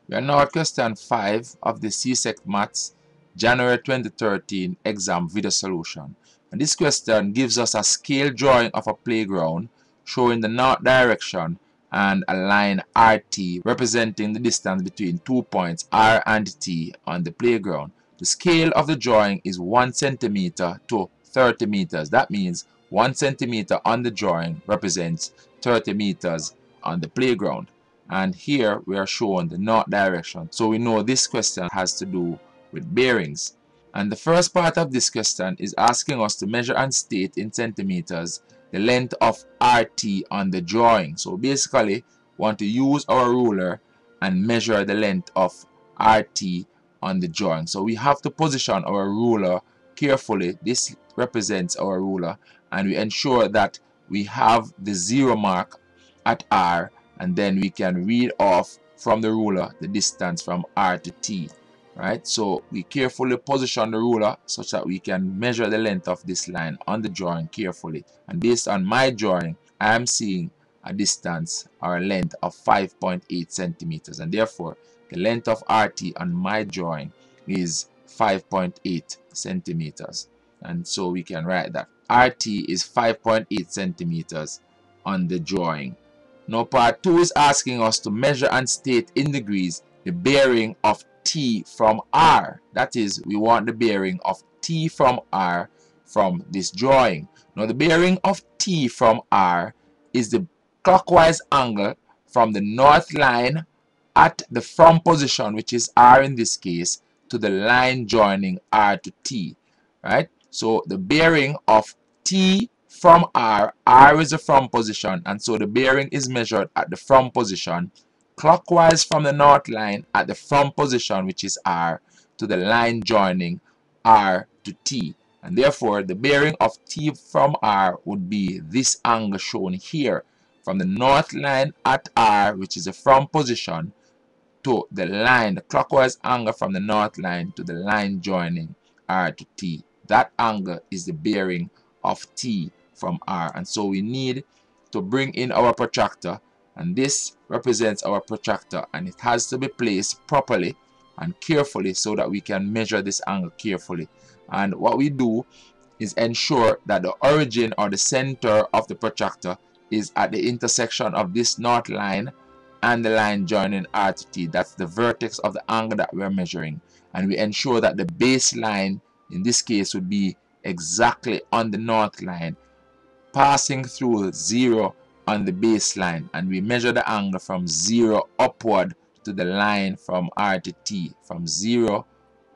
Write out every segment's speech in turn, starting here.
We are now at question 5 of the CSEC Maths January 2013 exam video solution. And this question gives us a scale drawing of a playground showing the north direction and a line RT representing the distance between 2 points R and T on the playground. The scale of the drawing is 1 centimeter to 30 meters. That means 1 centimeter on the drawing represents 30 meters on the playground. And here we are shown the north direction. So we know this question has to do with bearings. And the first part of this question is asking us to measure and state in centimeters the length of RT on the drawing. So basically, we want to use our ruler and measure the length of RT on the drawing. So we have to position our ruler carefully. This represents our ruler, and we ensure that we have the 0 mark at R, and then we can read off from the ruler the distance from R to T. Right, so we carefully position the ruler such that we can measure the length of this line on the drawing carefully. And based on my drawing, I am seeing a distance or a length of 5.8 centimeters, and therefore the length of RT on my drawing is 5.8 centimeters. And so we can write that RT is 5.8 centimeters on the drawing. Now part 2 is asking us to measure and state in degrees the bearing of T from R. That is, we want the bearing of T from R from this drawing. Now the bearing of T from R is the clockwise angle from the north line at the from position, which is R in this case, to the line joining R to T. Right? So the bearing of T from R, R is the from position, and so the bearing is measured at the from position clockwise from the north line at the from position, which is R, to the line joining R to T. And therefore the bearing of T from R would be this angle shown here from the north line at R, which is the from position, to the line, the clockwise angle from the north line to the line joining R to T. That angle is the bearing of T from R. And so we need to bring in our protractor, and this represents our protractor, and it has to be placed properly and carefully so that we can measure this angle carefully. And what we do is ensure that the origin or the center of the protractor is at the intersection of this north line and the line joining R to T. That's the vertex of the angle that we're measuring. And we ensure that the baseline in this case would be exactly on the north line, passing through 0 on the baseline, and we measure the angle from 0 upward to the line from R to T, from 0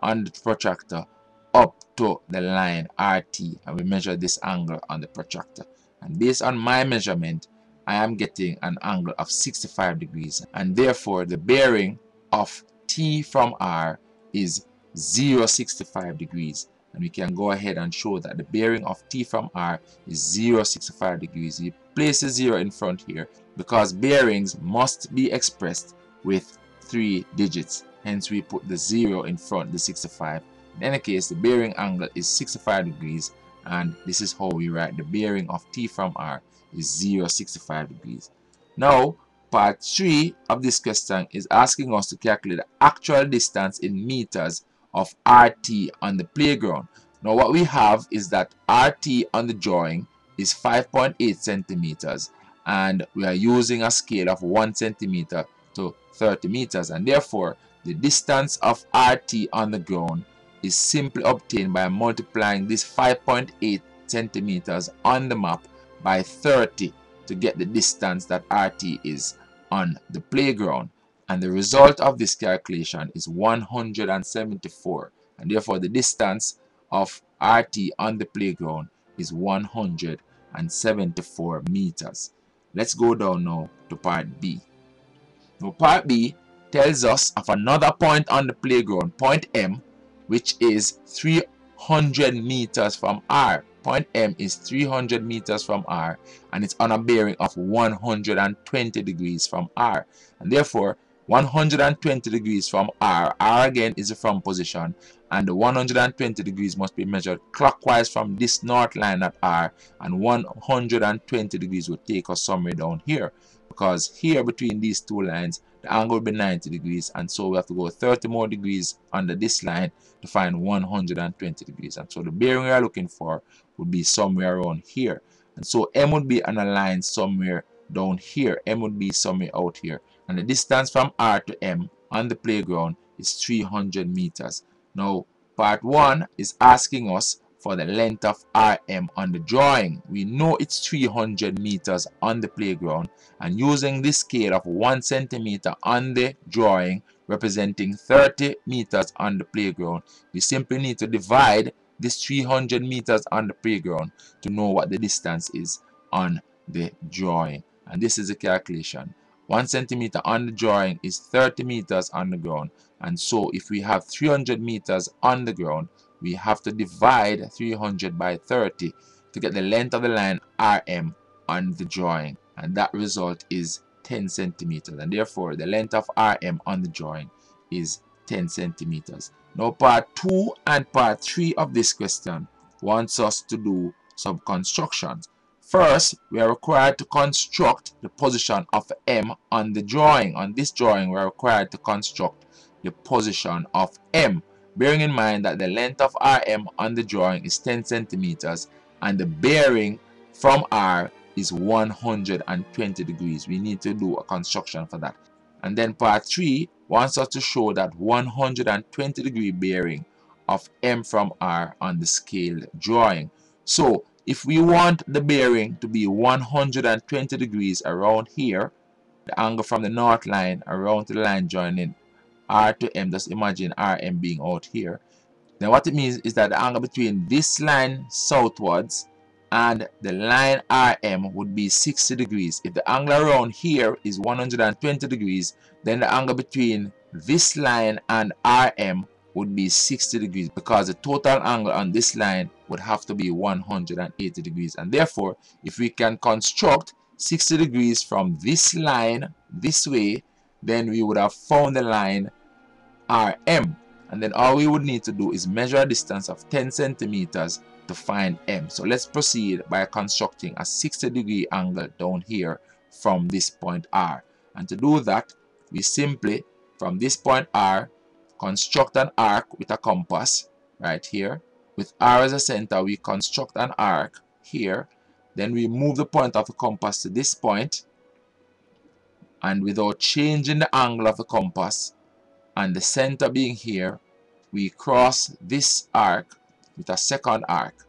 on the protractor up to the line RT, and we measure this angle on the protractor. And based on my measurement, I am getting an angle of 65 degrees, and therefore the bearing of T from R is 0.65 degrees. And we can go ahead and show that the bearing of T from R is 0.65 degrees. We place a 0 in front here because bearings must be expressed with 3 digits. Hence we put the 0 in front, the 65. In any case, the bearing angle is 65 degrees, and this is how we write the bearing of T from R is 0.65 degrees. Now, part 3 of this question is asking us to calculate the actual distance in meters of RT on the playground. Now what we have is that RT on the drawing is 5.8 centimeters, and we are using a scale of 1 centimeter to 30 meters, and therefore the distance of RT on the ground is simply obtained by multiplying this 5.8 centimeters on the map by 30 to get the distance that RT is on the playground. And the result of this calculation is 174, and therefore the distance of RT on the playground is 174 meters. Let's go down now to part B. Now part B tells us of another point on the playground, point M, which is 300 meters from R. Point M is 300 meters from R, and it's on a bearing of 120 degrees from R. And therefore 120 degrees from R, R again is the from position, and the 120 degrees must be measured clockwise from this north line at R, and 120 degrees will take us somewhere down here, because here between these two lines the angle will be 90 degrees, and so we have to go 30 more degrees under this line to find 120 degrees. And so the bearing we are looking for would be somewhere around here. And so M would be on a line somewhere down here. M would be somewhere out here. And the distance from R to M on the playground is 300 meters. Now, part 1 is asking us for the length of RM on the drawing. We know it's 300 meters on the playground, and using this scale of 1 centimeter on the drawing representing 30 meters on the playground, we simply need to divide this 300 meters on the playground to know what the distance is on the drawing. And this is the calculation. 1 centimeter on the drawing is 30 meters on the ground, and so if we have 300 meters on the ground, we have to divide 300 by 30 to get the length of the line RM on the drawing, and that result is 10 centimeters, and therefore the length of RM on the drawing is 10 centimeters. Now part 2 and part 3 of this question wants us to do some constructions. First, we are required to construct the position of M on the drawing. On this drawing, we are required to construct the position of M, bearing in mind that the length of RM on the drawing is 10 centimeters and the bearing from R is 120 degrees. We need to do a construction for that. And then part 3 wants us to show that 120 degree bearing of M from R on the scaled drawing. So if we want the bearing to be 120 degrees around here, the angle from the north line around to the line joining R to M, just imagine RM being out here, then what it means is that the angle between this line southwards and the line RM would be 60 degrees. If the angle around here is 120 degrees, then the angle between this line and RM would be 60 degrees, because the total angle on this line would have to be 180 degrees. And therefore, if we can construct 60 degrees from this line this way, then we would have found the line RM. And then all we would need to do is measure a distance of 10 centimeters to find M. So let's proceed by constructing a 60 degree angle down here from this point R. And to do that, we simply, from this point R, construct an arc with a compass right here. With R as a center, we construct an arc here. Then we move the point of the compass to this point, and without changing the angle of the compass and the center being here, we cross this arc with a second arc,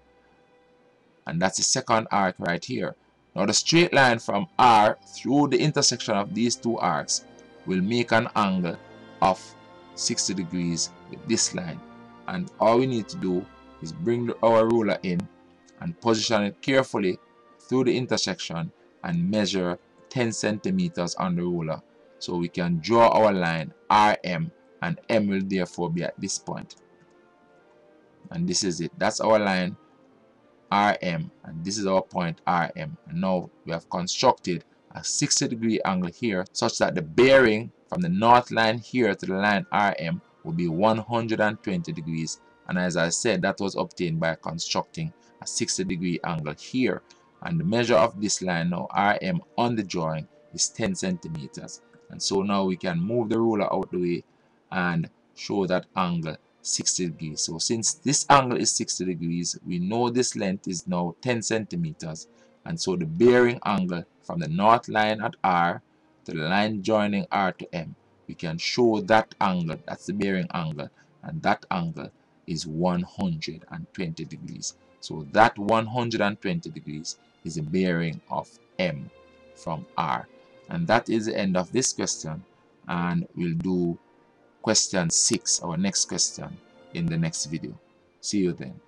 and that's the second arc right here. Now the straight line from R through the intersection of these two arcs will make an angle of 60 degrees with this line, and all we need to do is bring our ruler in and position it carefully through the intersection and measure 10 centimeters on the ruler, so we can draw our line RM, and M will therefore be at this point. And this is it. That's our line RM, and this is our point RM. And now we have constructed a 60 degree angle here such that the bearing from the north line here to the line RM will be 120 degrees. And as I said, that was obtained by constructing a 60 degree angle here. And the measure of this line now, RM, on the drawing is 10 centimeters. And so now we can move the ruler out the way and show that angle 60 degrees. So since this angle is 60 degrees, we know this length is now 10 centimeters. And so the bearing angle from the north line at R to the line joining R to M, we can show that angle, that's the bearing angle, and that angle is 120 degrees. So that 120 degrees is the bearing of M from R. And that is the end of this question, and we'll do question 6, our next question, in the next video. See you then.